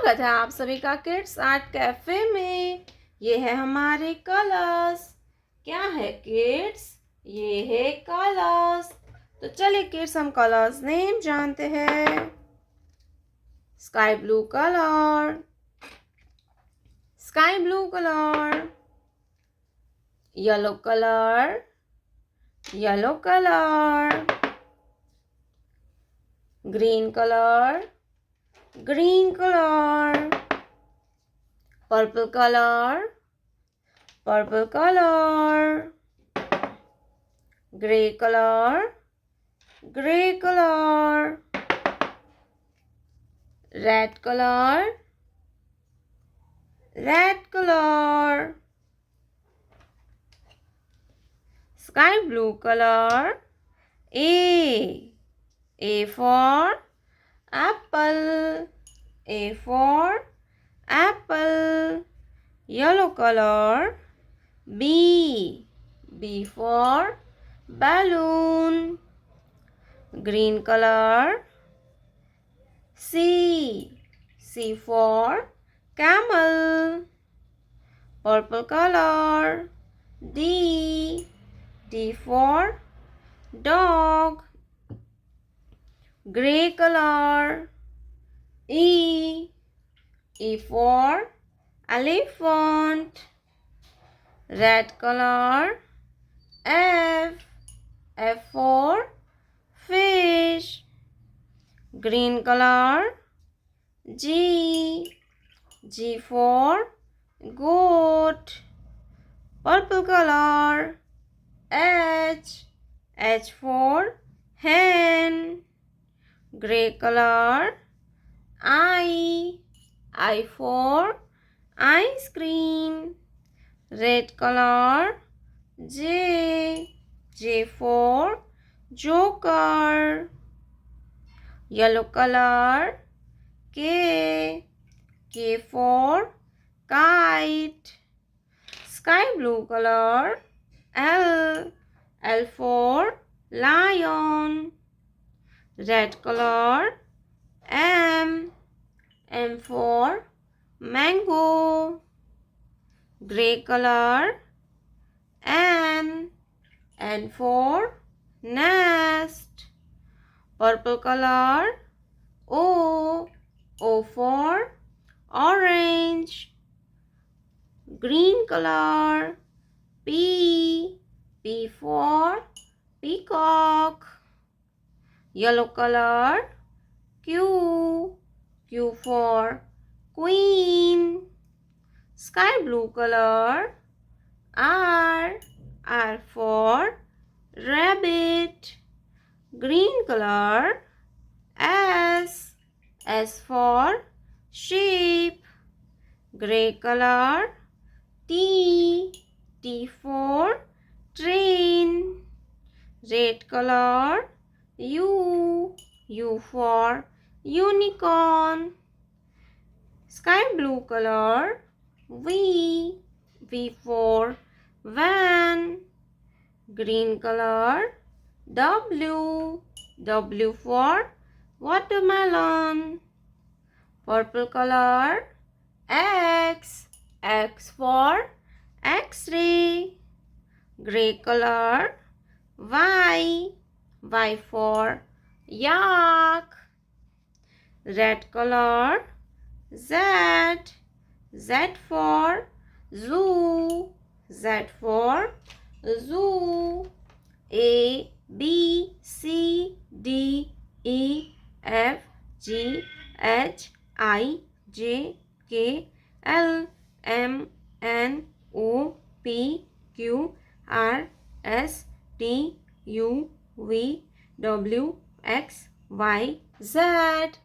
स्वागत है आप सभी का किड्स आर्ट कैफे में। ये है हमारे कलर्स। क्या है किड्स? ये है कलर्स। तो चलिए किड्स हम कलर्स नेम जानते हैं। Sky blue colour, sky blue colour, yellow colour, yellow colour, green colour, green color, purple color, purple color, gray color, gray color, red color, red color, sky blue color. A for apple, A for apple. Yellow color. B for balloon. Green color. C for camel. Purple color. D for dog. Gray color. E for elephant. Red color. F for fish. Green color. G for goat. Purple color. H for hen. Gray color. I for ice cream. Red color. J for joker. Yellow color. K for kite. Sky blue color. L for lion. Red color. M for mango. Gray color. N for nest. Purple color. O for orange. Green color. P for peacock. Yellow color. Q for queen. Sky blue color. R for rabbit. Green color. S for sheep. Gray color. T for train. Red color. U for unicorn. Sky blue color. V for van. Green color. W for watermelon. Purple color. X for X-ray. Gray color. Y for yak. Red color. Z for zoo. Z for zoo. A B C D E F G H I J K L M N O P Q R S T U V W X Y Z.